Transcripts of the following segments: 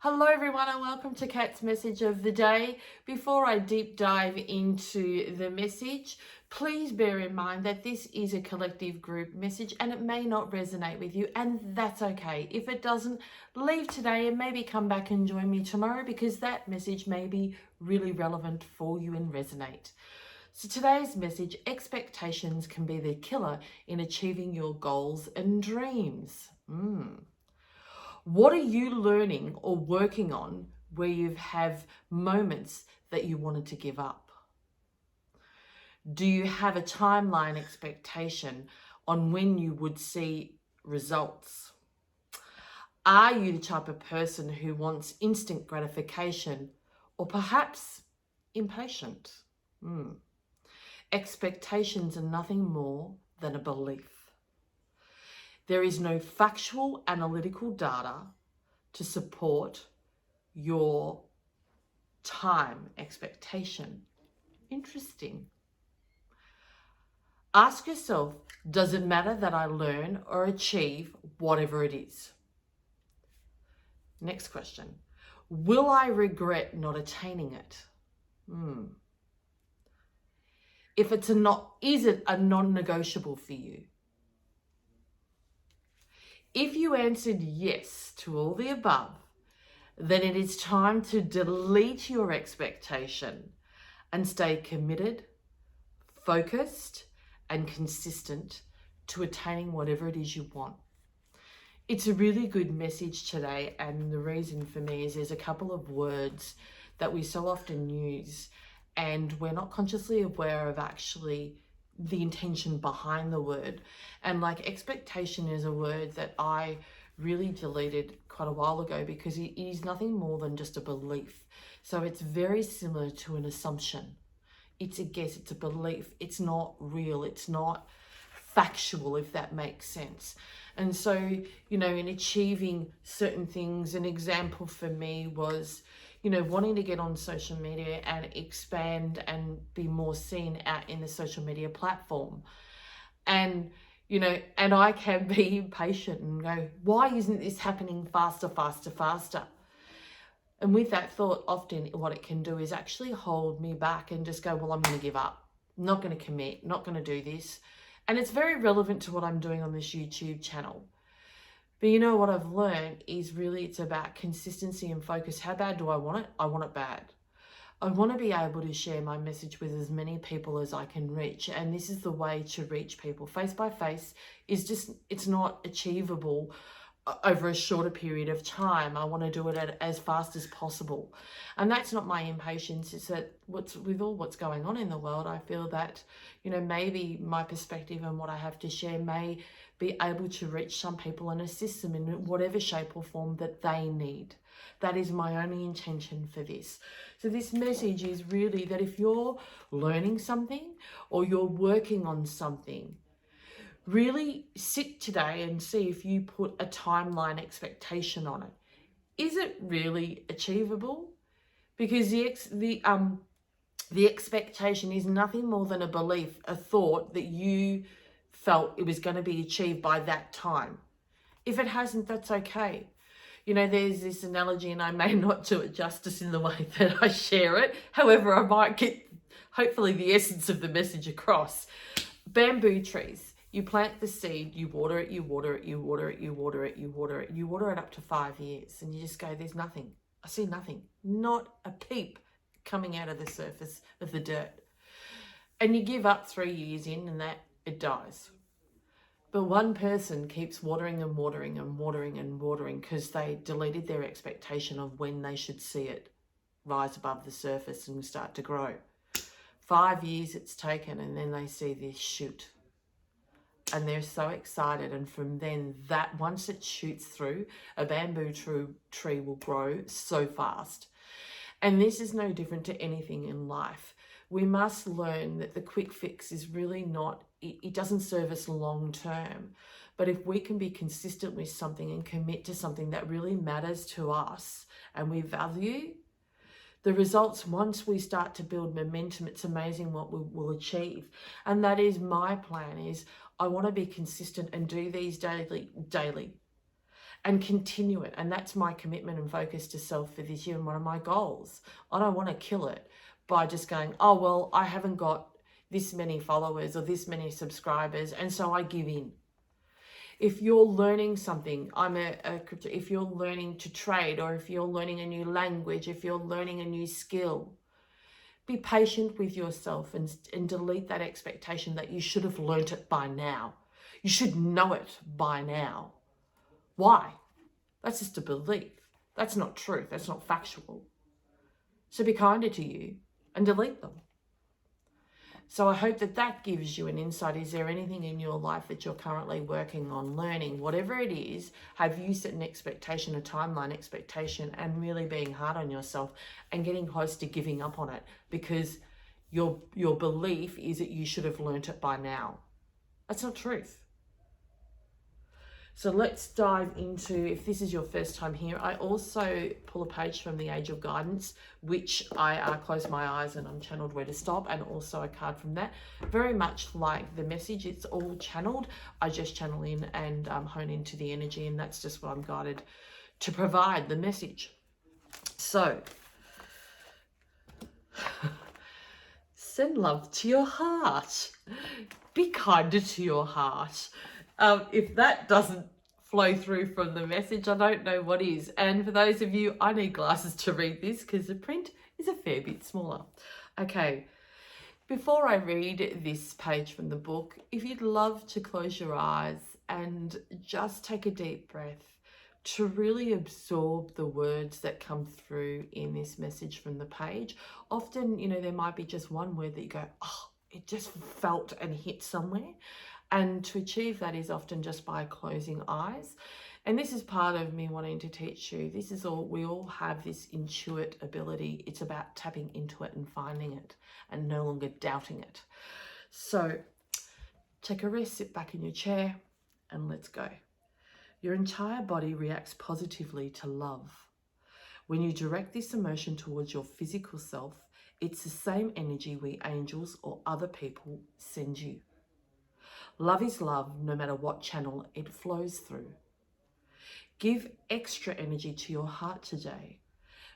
Hello everyone and welcome to Kat's message of the day. Before I deep dive into the message, please bear in mind that this is a collective group message and it may not resonate with you, and that's okay. If it doesn't, leave today and maybe come back and join me tomorrow because that message may be really relevant for you and resonate. So today's message: expectations can be the killer in achieving your goals and dreams. What are you learning or working on where you have moments that you wanted to give up? Do you have a timeline expectation on when you would see results? Are you the type of person who wants instant gratification or perhaps impatient? Expectations are nothing more than a belief. There is no factual analytical data to support your time expectation. Interesting. Ask yourself, does it matter that I learn or achieve whatever it is? Next question. Will I regret not attaining it? If it's is it a non-negotiable for you? If you answered yes to all the above, then it is time to delete your expectation and stay committed, focused, and consistent to attaining whatever it is you want. It's a really good message today, and the reason for me is there's a couple of words that we so often use and we're not consciously aware of actually the intention behind the word. And like expectation is a word that I really deleted quite a while ago because it is nothing more than just a belief. So it's very similar to an assumption. It's a guess, it's a belief. It's not real, it's not factual, if that makes sense. And so, in achieving certain things, an example for me was, wanting to get on social media and expand and be more seen out in the social media platform. And and I can be impatient and go, why isn't this happening faster? And with that thought, often what it can do is actually hold me back and just go, well, I'm going to give up. I'm not going to commit, not going to do this. And it's very relevant to what I'm doing on this YouTube channel. But what I've learned is really it's about consistency and focus. How bad do I want it? I want it bad. I want to be able to share my message with as many people as I can reach. And this is the way to reach people. Face by face is just, it's not achievable over a shorter period of time. I want to do it as fast as possible. And that's not my impatience. It's that with all what's going on in the world, I feel that, maybe my perspective and what I have to share may be able to reach some people and assist them in whatever shape or form that they need. That is my only intention for this. So this message is really that if you're learning something or you're working on something, really sit today and see if you put a timeline expectation on it. Is it really achievable? Because the expectation is nothing more than a belief, a thought that you felt it was going to be achieved by that time. If it hasn't, that's okay. There's this analogy, and I may not do it justice in the way that I share it. However, I might get, hopefully, the essence of the message across. Bamboo trees. You plant the seed, you water it, you water it, you water it, you water it, you water it. You water it up to 5 years, and you just go, there's nothing. I see nothing. Not a peep coming out of the surface of the dirt. And you give up 3 years in, and that it dies. But one person keeps watering and watering and watering and watering because they deleted their expectation of when they should see it rise above the surface and start to grow. 5 years it's taken, and then they see this shoot. And they're so excited. And from then, that once it shoots through, a bamboo tree will grow so fast. And this is no different to anything in life. We must learn that the quick fix is really not, it doesn't serve us long term. But if we can be consistent with something and commit to something that really matters to us and we value, the results, once we start to build momentum, it's amazing what we will achieve. And that is my plan, is I want to be consistent and do these daily. and continue it. And that's my commitment and focus to self for this year and one of my goals. I don't want to kill it by just going, oh, well, I haven't got this many followers or this many subscribers, and so I give in. If you're learning something, if you're learning to trade, or if you're learning a new language, if you're learning a new skill, be patient with yourself and delete that expectation that you should have learnt it by now. You should know it by now. Why? That's just a belief. That's not truth. That's not factual. So be kinder to you and delete them. So I hope that that gives you an insight. Is there anything in your life that you're currently working on, learning, whatever it is? Have you set an expectation, a timeline expectation, and really being hard on yourself and getting close to giving up on it because your belief is that you should have learnt it by now? That's not truth. So let's dive into, if this is your first time here, I also pull a page from the Age of Guidance, which I close my eyes and I'm channeled where to stop, and also a card from that. Very much like the message, it's all channeled. I just channel in and hone into the energy, and that's just what I'm guided to provide, the message. So, send love to your heart. Be kinder to your heart. If that doesn't flow through from the message, I don't know what is. And for those of you, I need glasses to read this because the print is a fair bit smaller. Okay, before I read this page from the book, if you'd love to close your eyes and just take a deep breath to really absorb the words that come through in this message from the page. Often, there might be just one word that you go, oh, it just felt and hit somewhere. And to achieve that is often just by closing eyes. And this is part of me wanting to teach you. We all have this intuit ability. It's about tapping into it and finding it and no longer doubting it. So take a rest, sit back in your chair, and let's go. Your entire body reacts positively to love. When you direct this emotion towards your physical self, it's the same energy we angels or other people send you. Love is love, no matter what channel it flows through. Give extra energy to your heart today.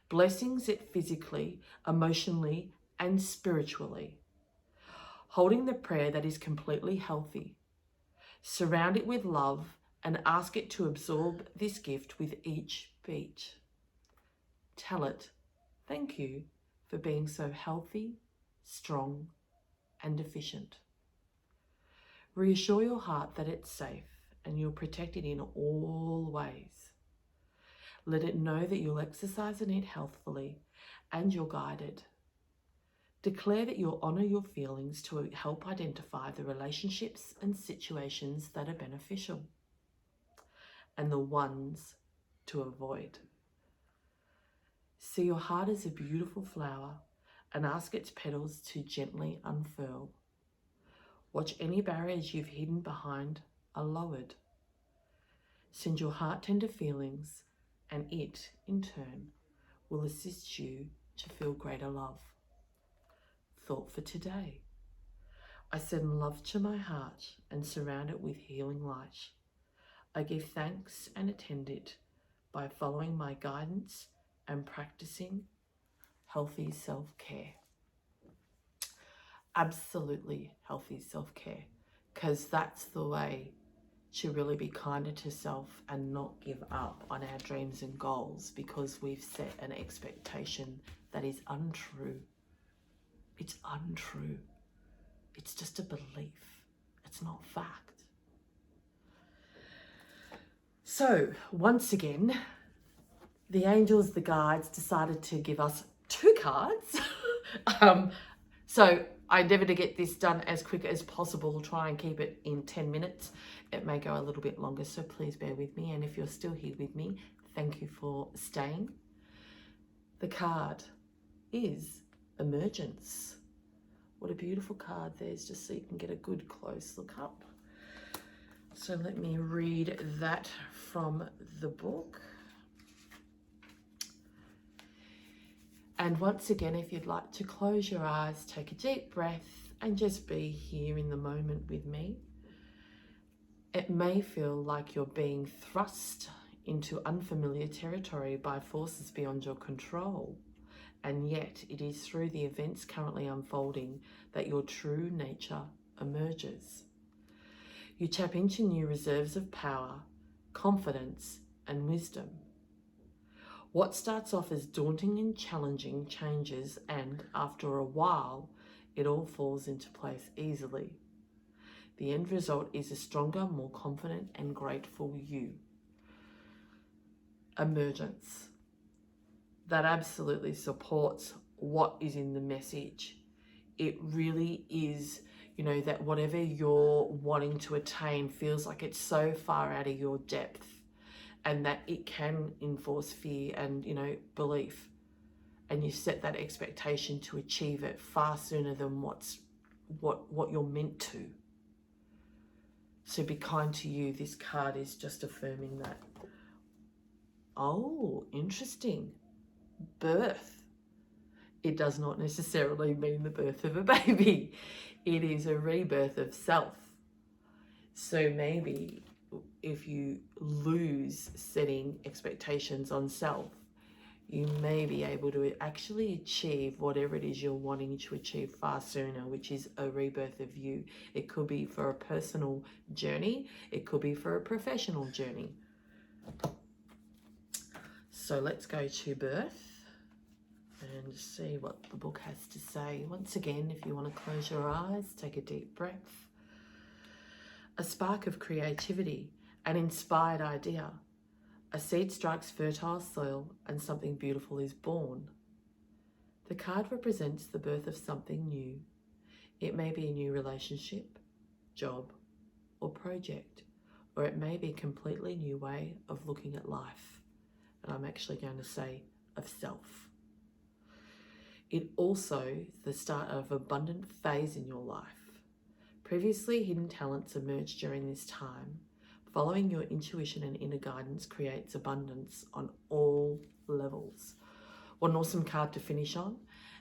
Blessings it physically, emotionally, and spiritually. Holding the prayer that is completely healthy. Surround it with love and ask it to absorb this gift with each beat. Tell it, thank you for being so healthy, strong, and efficient. Reassure your heart that it's safe and you're protected in all ways. Let it know that you'll exercise and eat healthfully and you're guided. Declare that you'll honour your feelings to help identify the relationships and situations that are beneficial and the ones to avoid. See your heart as a beautiful flower and ask its petals to gently unfurl. Watch any barriers you've hidden behind are lowered. Send your heart tender feelings and it, in turn, will assist you to feel greater love. Thought for today. I send love to my heart and surround it with healing light. I give thanks and attend it by following my guidance and practicing healthy self-care. Absolutely healthy self-care, because that's the way to really be kinder to self and not give up on our dreams and goals because we've set an expectation that is untrue. It's untrue. It's just a belief. It's not fact. So once again, the angels, the guides, decided to give us 2 cards. So I endeavour to get this done as quick as possible, try and keep it in 10 minutes. It may go a little bit longer, so please bear with me. And if you're still here with me, thank you for staying. The card is Emergence. What a beautiful card there's, just so you can get a good close look up. So let me read that from the book. And once again, if you'd like to close your eyes, take a deep breath and just be here in the moment with me. It may feel like you're being thrust into unfamiliar territory by forces beyond your control. And yet it is through the events currently unfolding that your true nature emerges. You tap into new reserves of power, confidence, and wisdom. What starts off as daunting and challenging changes, and after a while, it all falls into place easily. The end result is a stronger, more confident, and grateful you. Emergence. That absolutely supports what is in the message. It really is, that whatever you're wanting to attain feels like it's so far out of your depth, and that it can enforce fear and, belief. And you set that expectation to achieve it far sooner than what you're meant to. So be kind to you. This card is just affirming that. Oh, interesting. Birth. It does not necessarily mean the birth of a baby. It is a rebirth of self. So maybe if you lose setting expectations on self, you may be able to actually achieve whatever it is you're wanting to achieve far sooner, which is a rebirth of you. It could be for a personal journey. It could be for a professional journey. So let's go to birth and see what the book has to say. Once again, if you want to close your eyes, take a deep breath. A spark of creativity, an inspired idea. A seed strikes fertile soil and something beautiful is born. The card represents the birth of something new. It may be a new relationship, job, or project, or it may be a completely new way of looking at life. And I'm actually going to say of self. It also the start of an abundant phase in your life. Previously hidden talents emerge during this time. Following your intuition and inner guidance creates abundance on all levels. What an awesome card to finish on.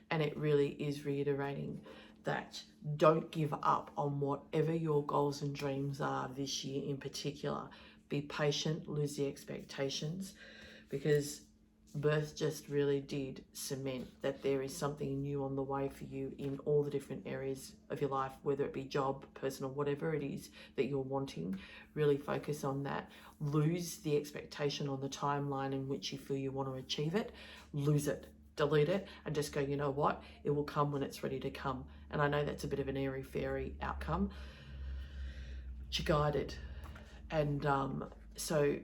And it really is reiterating that don't give up on whatever your goals and dreams are this year in particular. Be patient, lose the expectations, because birth just really did cement that there is something new on the way for you in all the different areas of your life, whether it be job, personal, whatever it is that you're wanting. Really focus on that. Lose the expectation on the timeline in which you feel you want to achieve it. Lose it, delete it, and just go, you know what? It will come when it's ready to come. And I know that's a bit of an airy-fairy outcome, but you're guided. And so,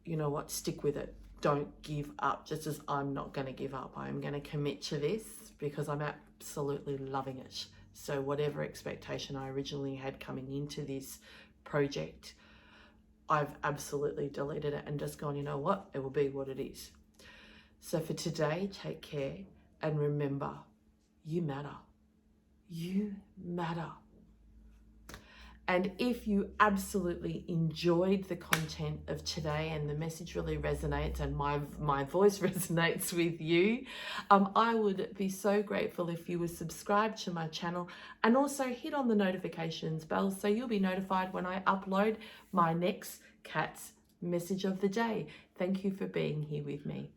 you know what? Stick with it. Don't give up, just as I'm not going to give up. I'm going to commit to this because I'm absolutely loving it. So whatever expectation I originally had coming into this project, I've absolutely deleted it and just gone, you know what? It will be what it is. So for today, take care and remember, you matter. You matter. And if you absolutely enjoyed the content of today and the message really resonates and my voice resonates with you, I would be so grateful if you would subscribe to my channel and also hit on the notifications bell so you'll be notified when I upload my next cat's message of the day. Thank you for being here with me.